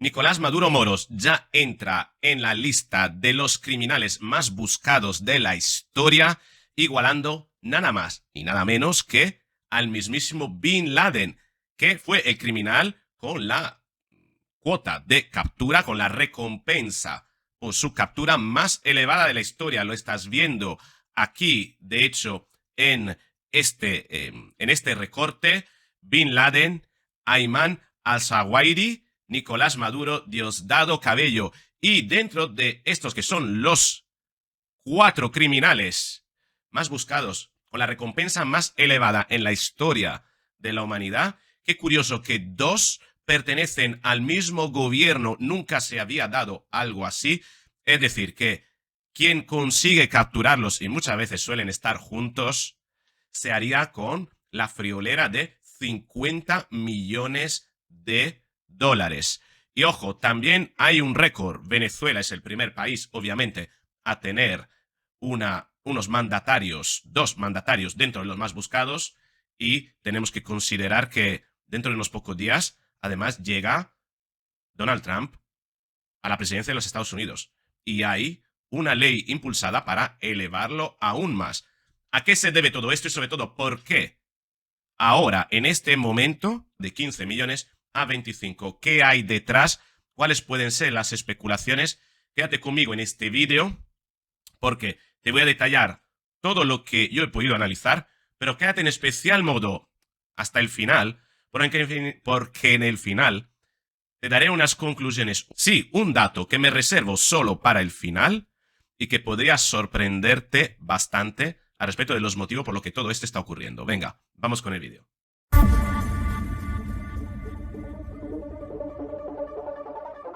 Nicolás Maduro Moros ya entra en la lista de los criminales más buscados de la historia, igualando nada más y nada menos que al mismísimo Bin Laden, que fue el criminal con la cuota de captura, con la recompensa por su captura más elevada de la historia. Lo estás viendo aquí, de hecho, en este recorte. Bin Laden, Ayman al-Zawahiri, Nicolás Maduro, Diosdado Cabello. Y dentro de estos que son los 4 criminales más buscados, con la recompensa más elevada en la historia de la humanidad, qué curioso que 2 pertenecen al mismo gobierno, nunca se había dado algo así, es decir, que quien consigue capturarlos, y muchas veces suelen estar juntos, se haría con la friolera de 50 millones de dólares. Y ojo, también hay un récord. Venezuela es el primer país, obviamente, a tener unos mandatarios, 2 mandatarios dentro de los más buscados, y tenemos que considerar que dentro de unos pocos días, además, llega Donald Trump a la presidencia de los Estados Unidos. Y hay una ley impulsada para elevarlo aún más. ¿A qué se debe todo esto y sobre todo por qué ahora, en este momento, de 15 millones a 25? ¿Qué hay detrás? ¿Cuáles pueden ser las especulaciones? Quédate conmigo en este vídeo porque te voy a detallar todo lo que yo he podido analizar, pero quédate en especial modo hasta el final, porque en el final te daré unas conclusiones. Sí, un dato que me reservo solo para el final y que podría sorprenderte bastante al respecto de los motivos por los que todo esto está ocurriendo. Venga, vamos con el vídeo.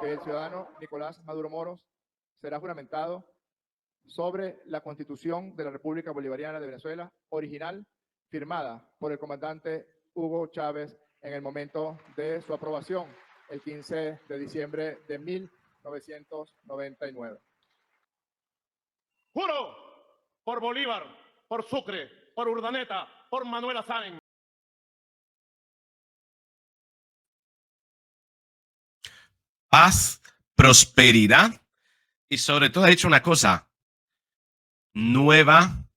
Que el ciudadano Nicolás Maduro Moros será juramentado sobre la Constitución de la República Bolivariana de Venezuela, original, firmada por el comandante Hugo Chávez en el momento de su aprobación, el 15 de diciembre de 1999. Juro por Bolívar, por Sucre, por Urdaneta, por Manuela Sáenz. Paz, prosperidad y sobre todo ha dicho una cosa, nueva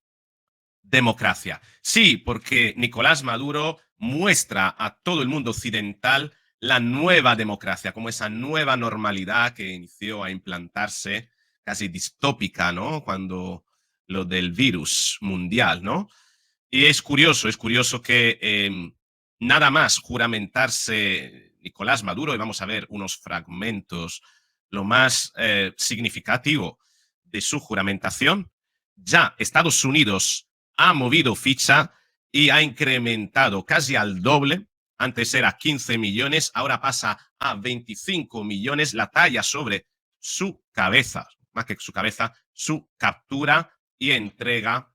democracia. Sí, porque Nicolás Maduro muestra a todo el mundo occidental la nueva democracia, como esa nueva normalidad que inició a implantarse casi distópica, ¿no? Cuando lo del virus mundial, ¿no? Y es curioso que nada más juramentarse Nicolás Maduro, y vamos a ver unos fragmentos, lo más significativo de su juramentación, ya Estados Unidos ha movido ficha y ha incrementado casi al doble. Antes era 15 millones, ahora pasa a 25 millones la talla sobre su cabeza, más que su cabeza, su captura y entrega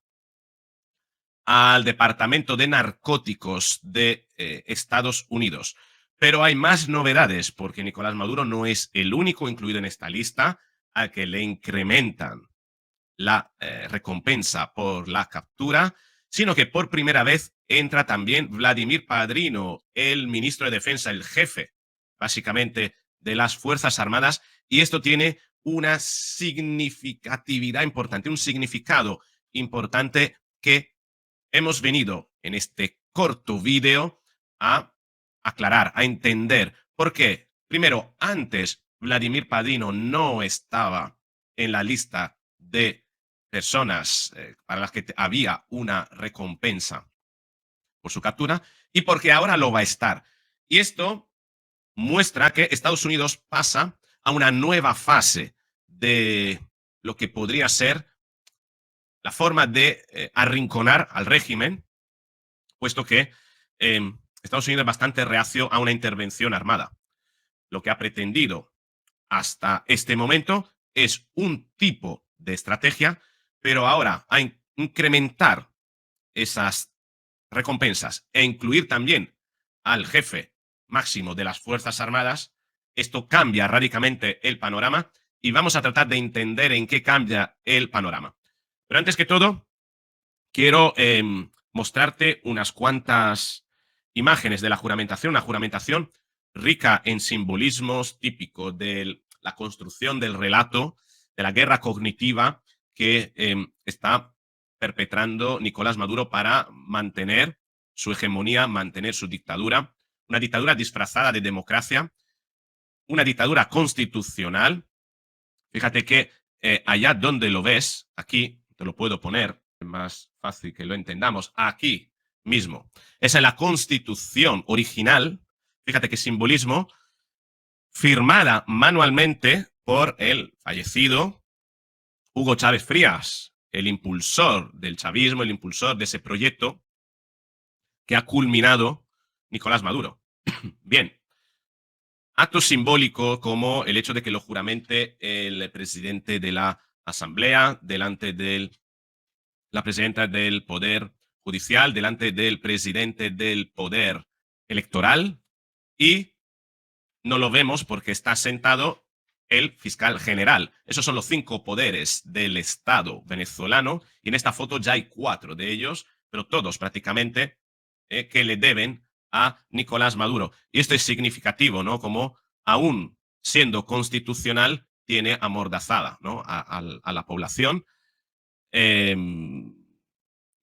al Departamento de Narcóticos de Estados Unidos. Pero hay más novedades porque Nicolás Maduro no es el único incluido en esta lista al que le incrementan la recompensa por la captura, sino que por primera vez entra también Vladimir Padrino, el ministro de Defensa, el jefe, básicamente, de las Fuerzas Armadas, y esto tiene una significatividad importante, un significado importante que hemos venido en este corto vídeo a aclarar, a entender. ¿Por qué? Primero, antes Vladimir Padrino no estaba en la lista de personas para las que había una recompensa por su captura y porque ahora lo va a estar. Y esto muestra que Estados Unidos pasa a una nueva fase de lo que podría ser la forma de arrinconar al régimen, puesto que Estados Unidos es bastante reacio a una intervención armada. Lo que ha pretendido hasta este momento es un tipo de estrategia, pero ahora a incrementar esas recompensas e incluir también al jefe máximo de las Fuerzas Armadas, esto cambia radicalmente el panorama y vamos a tratar de entender en qué cambia el panorama. Pero antes que todo, quiero mostrarte unas cuantas imágenes de la juramentación, una juramentación rica en simbolismos típicos de la construcción del relato, de la guerra cognitiva que está perpetrando Nicolás Maduro para mantener su hegemonía, mantener su dictadura, una dictadura disfrazada de democracia, una dictadura constitucional. Fíjate que allá donde lo ves, aquí te lo puedo poner, es más fácil que lo entendamos, aquí mismo. Esa es la constitución original, fíjate qué simbolismo, firmada manualmente por el fallecido Hugo Chávez Frías, el impulsor del chavismo, el impulsor de ese proyecto que ha culminado Nicolás Maduro. Bien, acto simbólico como el hecho de que lo juramente el presidente de la Asamblea, delante de la presidenta del Poder Judicial, delante del presidente del Poder Electoral, y no lo vemos porque está sentado el fiscal general. Esos son los 5 poderes del Estado venezolano, y en esta foto ya hay 4 de ellos, pero todos prácticamente que le deben a Nicolás Maduro. Y esto es significativo, ¿no? Como aún siendo constitucional, tiene amordazada, ¿no? a la población.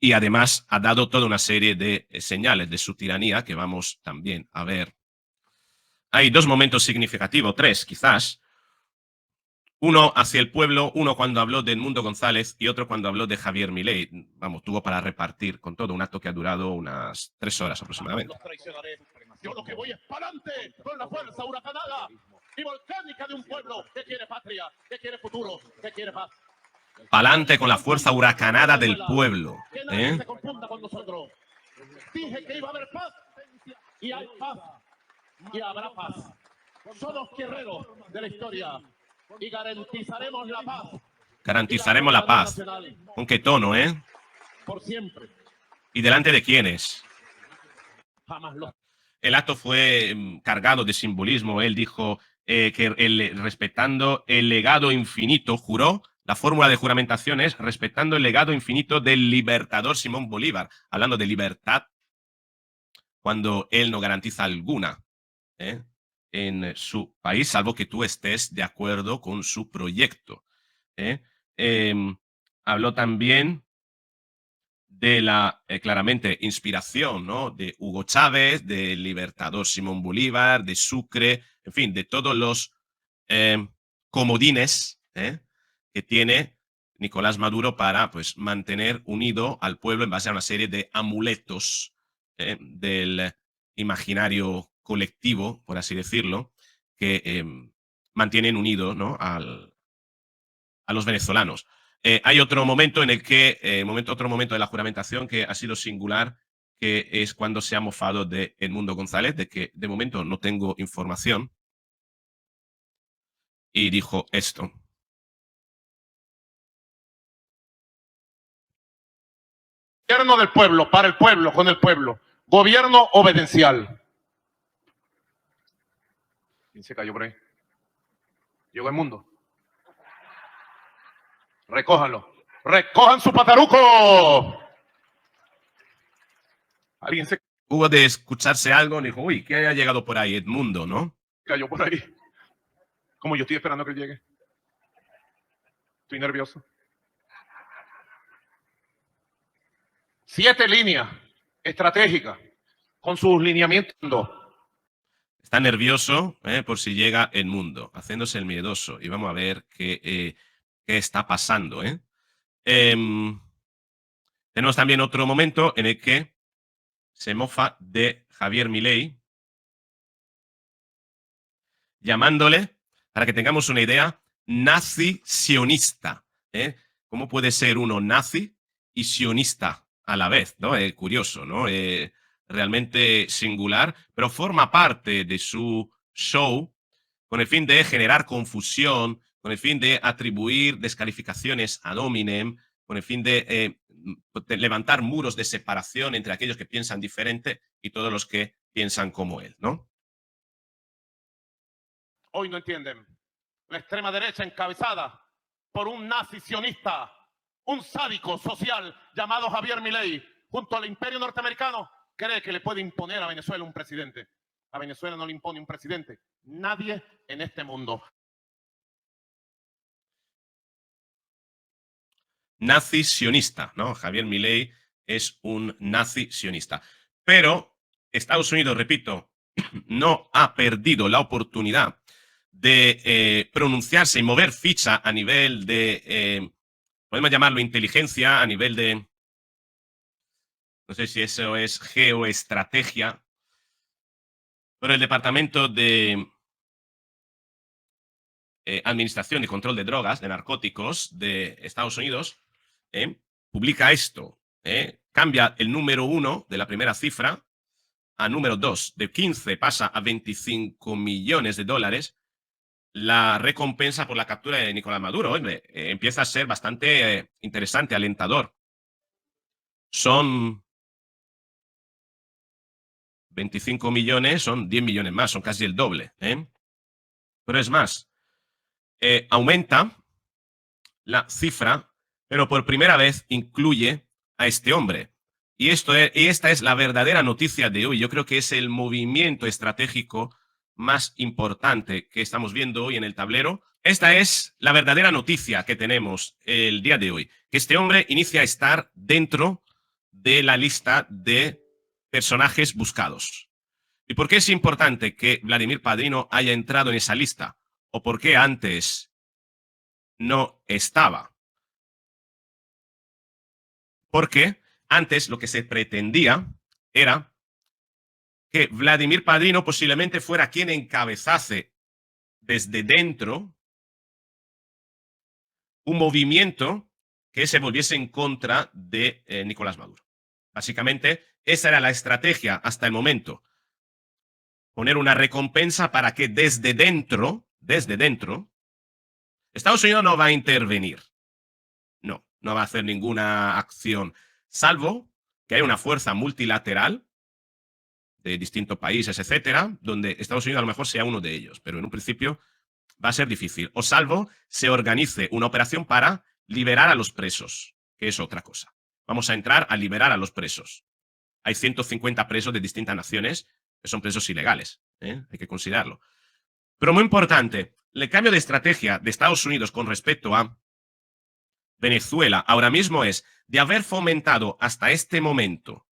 Y además ha dado toda una serie de señales de su tiranía que vamos también a ver. Hay 2 momentos significativos, 3 quizás. Uno hacia el pueblo, uno cuando habló de Edmundo González y otro cuando habló de Javier Milei. Vamos, tuvo para repartir con todo un acto que ha durado unas 3 horas aproximadamente. Los traicionaré. Yo lo que voy es para adelante con la fuerza huracanada y volcánica de un pueblo que quiere patria, que quiere futuro, que quiere paz. Pa'lante con la fuerza huracanada del pueblo. Que nadie se confunda con nosotros. Dije que iba a haber paz y hay paz y habrá paz. Somos guerreros de la historia y garantizaremos la paz. Garantizaremos la paz. ¿Con qué tono, Por siempre. ¿Y delante de quiénes? Jamás lo. El acto fue cargado de simbolismo. Él dijo que respetando el legado infinito, juró, la fórmula de juramentación es respetando el legado infinito del libertador Simón Bolívar, hablando de libertad cuando él no garantiza alguna en su país, salvo que tú estés de acuerdo con su proyecto. Habló también de la, claramente, inspiración, ¿no? De Hugo Chávez, del libertador Simón Bolívar, de Sucre, en fin, de todos los comodines que tiene Nicolás Maduro para, pues, mantener unido al pueblo en base a una serie de amuletos del imaginario colectivo, por así decirlo, que mantienen unidos, ¿no? a los venezolanos. Hay otro momento en el que, otro momento de la juramentación que ha sido singular, que es cuando se ha mofado de Edmundo González, de que de momento no tengo información, y dijo esto. Gobierno del pueblo, para el pueblo, con el pueblo. Gobierno obedencial. ¿Quién se cayó por ahí? Llegó el mundo. Recójanlo. ¡Recojan su pataruco! Alguien se Hubo de escucharse algo y dijo, uy, ¿qué haya llegado por ahí? Edmundo, ¿no? cayó por ahí. Como yo estoy esperando que él llegue. Estoy nervioso. 7 líneas estratégicas con sus lineamientos. Está nervioso por si llega Edmundo, haciéndose el miedoso. Y vamos a ver qué está pasando. Tenemos también otro momento en el que se mofa de Javier Milei, llamándole, para que tengamos una idea, nazi-sionista. ¿Cómo puede ser uno nazi y sionista a la vez? ¿No? Curioso, ¿no? Realmente singular, pero forma parte de su show con el fin de generar confusión, con el fin de atribuir descalificaciones ad hominem, con el fin de levantar muros de separación entre aquellos que piensan diferente y todos los que piensan como él, ¿no? Hoy no entienden. La extrema derecha encabezada por un nazi sionista, un sádico social llamado Javier Milei, junto al imperio norteamericano, cree que le puede imponer a Venezuela un presidente. A Venezuela no le impone un presidente. Nadie en este mundo. Nazi sionista, ¿no? Javier Milei es un nazi sionista. Pero Estados Unidos, repito, no ha perdido la oportunidad de pronunciarse y mover ficha a nivel de, podemos llamarlo inteligencia, a nivel de, no sé si eso es geoestrategia, pero el Departamento de Administración y Control de Drogas, de Narcóticos de Estados Unidos, publica esto. Cambia el número 1 de la primera cifra a número 2. De 15 pasa a 25 millones de dólares. La recompensa por la captura de Nicolás Maduro, hombre, empieza a ser bastante interesante, alentador. Son 25 millones, son 10 millones más, son casi el doble. Pero es más, aumenta la cifra, pero por primera vez incluye a este hombre. Y esta es la verdadera noticia de hoy. Yo creo que es el movimiento estratégico más importante que estamos viendo hoy en el tablero. Esta es la verdadera noticia que tenemos el día de hoy, que este hombre inicia a estar dentro de la lista de personajes buscados. ¿Y por qué es importante que Vladimir Padrino haya entrado en esa lista? ¿O por qué antes no estaba? Porque antes lo que se pretendía era que Vladimir Padrino posiblemente fuera quien encabezase desde dentro un movimiento que se volviese en contra de Nicolás Maduro. Básicamente, esa era la estrategia hasta el momento. Poner una recompensa para que desde dentro, Estados Unidos no va a intervenir. No va a hacer ninguna acción, salvo que haya una fuerza multilateral de distintos países, etcétera, donde Estados Unidos a lo mejor sea uno de ellos, pero en un principio va a ser difícil. O salvo se organice una operación para liberar a los presos, que es otra cosa. Vamos a entrar a liberar a los presos. Hay 150 presos de distintas naciones que son presos ilegales, hay que considerarlo. Pero muy importante, el cambio de estrategia de Estados Unidos con respecto a Venezuela ahora mismo es de haber fomentado hasta este momento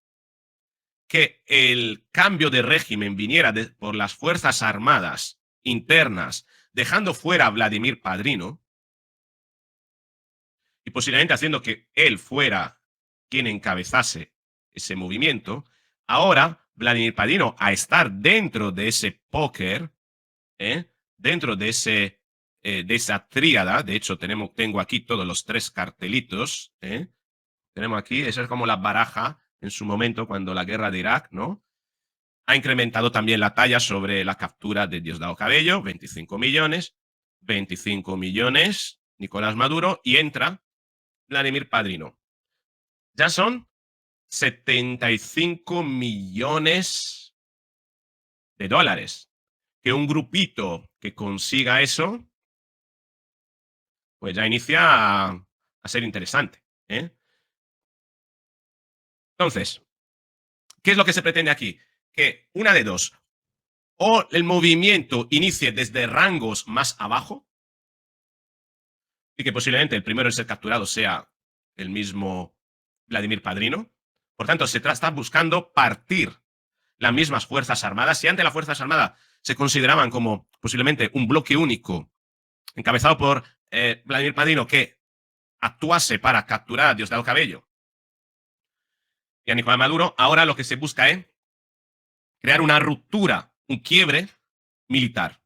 que el cambio de régimen viniera por las Fuerzas Armadas internas, dejando fuera a Vladimir Padrino y posiblemente haciendo que él fuera quien encabezase ese movimiento. Ahora Vladimir Padrino, a estar dentro de ese póker, dentro de esa tríada, de hecho tengo aquí todos los 3 cartelitos, tenemos aquí, esa es como la baraja en su momento cuando la guerra de Irak, ¿no? Ha incrementado también la talla sobre la captura de Diosdado Cabello, 25 millones, Nicolás Maduro, y entra Vladimir Padrino. Ya son 75 millones de dólares. Que un grupito que consiga eso, pues ya inicia a ser interesante. Entonces, ¿qué es lo que se pretende aquí? Que una de dos, o el movimiento inicie desde rangos más abajo, y que posiblemente el primero en ser capturado sea el mismo Vladimir Padrino. Por tanto, se está buscando partir las mismas Fuerzas Armadas. Si antes las Fuerzas Armadas se consideraban como posiblemente un bloque único, encabezado por Vladimir Padrino, que actuase para capturar a Diosdado Cabello y a Nicolás Maduro, ahora lo que se busca es crear una ruptura, un quiebre militar.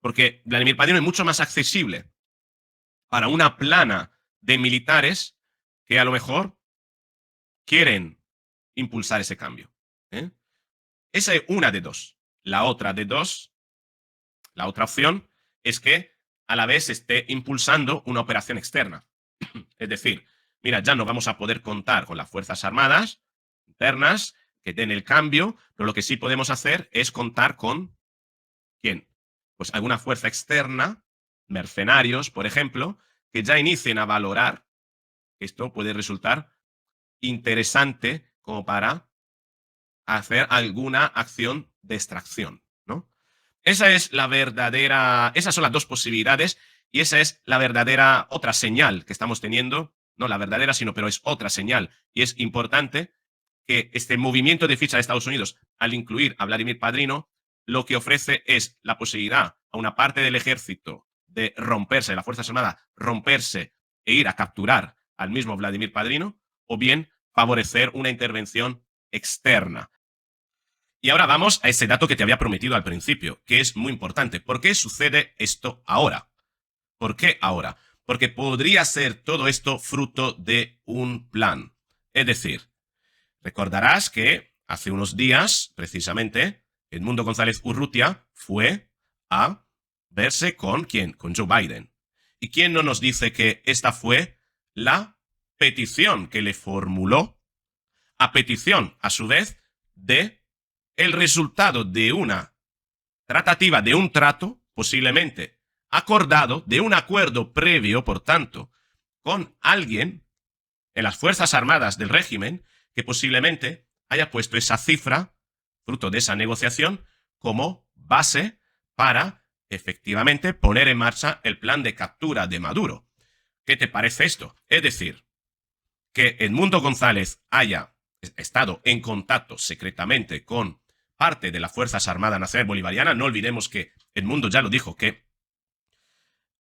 Porque Vladimir Padrino es mucho más accesible para una plana de militares que a lo mejor quieren impulsar ese cambio. Esa es una de dos. La otra de dos, la otra opción, es que a la vez esté impulsando una operación externa. Es decir, mira, ya no vamos a poder contar con las Fuerzas Armadas internas que den el cambio, pero lo que sí podemos hacer es contar con ¿quién? Pues alguna fuerza externa, mercenarios, por ejemplo, que ya inicien a valorar que esto puede resultar interesante como para hacer alguna acción de extracción, ¿no? Esa es la verdadera, esas son las dos posibilidades y esa es la verdadera otra señal que estamos teniendo, no la verdadera, sino pero es otra señal y es importante que este movimiento de ficha de Estados Unidos, al incluir a Vladimir Padrino, lo que ofrece es la posibilidad a una parte del ejército de romperse, de las Fuerzas Armadas, romperse e ir a capturar al mismo Vladimir Padrino, o bien favorecer una intervención externa. Y ahora vamos a ese dato que te había prometido al principio, que es muy importante. ¿Por qué sucede esto ahora? ¿Por qué ahora? Porque podría ser todo esto fruto de un plan. Es decir, recordarás que hace unos días, precisamente, Edmundo González Urrutia fue a verse con ¿quién? Con Joe Biden. ¿Y quién no nos dice que esta fue la petición que le formuló, a petición, a su vez, de el resultado de una tratativa, de un trato, posiblemente acordado, de un acuerdo previo, por tanto, con alguien en las Fuerzas Armadas del régimen que posiblemente haya puesto esa cifra, fruto de esa negociación, como base para efectivamente poner en marcha el plan de captura de Maduro. ¿Qué te parece esto? Es decir, que Edmundo González haya estado en contacto secretamente con parte de las Fuerzas Armadas Nacional Bolivariana. No olvidemos que Edmundo ya lo dijo, que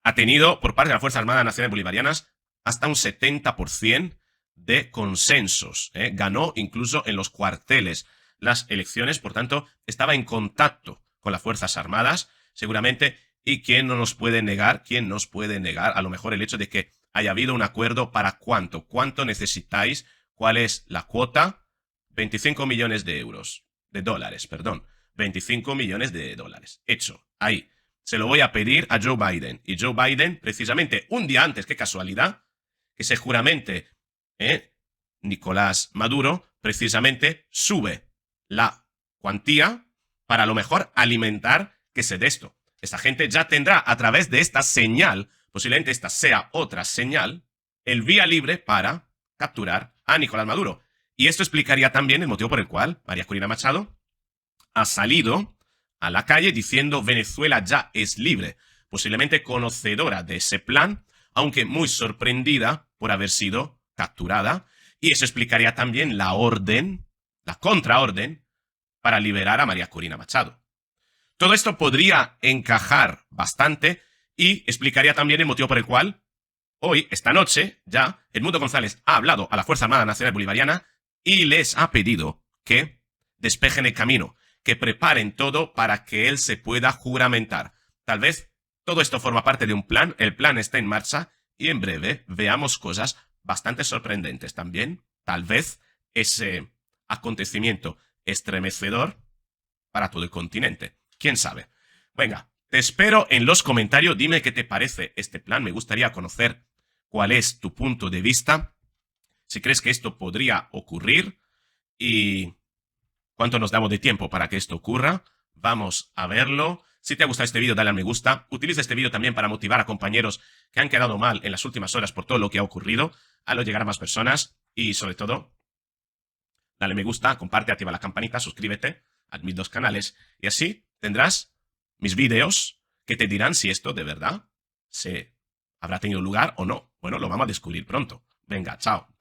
ha tenido por parte de las Fuerzas Armadas Nacionales Bolivarianas hasta un 70% de consensos. Ganó incluso en los cuarteles las elecciones, por tanto, estaba en contacto con las Fuerzas Armadas, seguramente, y quién no nos puede negar, a lo mejor el hecho de que haya habido un acuerdo para cuánto necesitáis, cuál es la cuota, 25 millones de euros, de dólares, perdón, 25 millones de dólares. Hecho, ahí. Se lo voy a pedir a Joe Biden. Y Joe Biden, precisamente un día antes, qué casualidad, que seguramente Nicolás Maduro, precisamente, sube la cuantía para a lo mejor alimentar que se dé esto. Esta gente ya tendrá a través de esta señal, posiblemente esta sea otra señal, el vía libre para capturar a Nicolás Maduro. Y esto explicaría también el motivo por el cual María Corina Machado ha salido a la calle diciendo Venezuela ya es libre, posiblemente conocedora de ese plan, aunque muy sorprendida por haber sido capturada, y eso explicaría también la orden, la contraorden, para liberar a María Corina Machado. Todo esto podría encajar bastante y explicaría también el motivo por el cual hoy, esta noche, ya, Edmundo González ha hablado a la Fuerza Armada Nacional Bolivariana y les ha pedido que despejen el camino, que preparen todo para que él se pueda juramentar. Tal vez todo esto forma parte de un plan, el plan está en marcha y en breve veamos cosas bastante sorprendentes también. Tal vez ese acontecimiento estremecedor para todo el continente. ¿Quién sabe? Venga, te espero en los comentarios, dime qué te parece este plan, me gustaría conocer cuál es tu punto de vista, si crees que esto podría ocurrir y ¿cuánto nos damos de tiempo para que esto ocurra? Vamos a verlo. Si te ha gustado este vídeo, dale al me gusta. Utiliza este vídeo también para motivar a compañeros que han quedado mal en las últimas horas por todo lo que ha ocurrido. Hazlo llegar a más personas y, sobre todo, dale me gusta, comparte, activa la campanita, suscríbete a mis dos canales y así tendrás mis vídeos que te dirán si esto de verdad se habrá tenido lugar o no. Bueno, lo vamos a descubrir pronto. Venga, chao.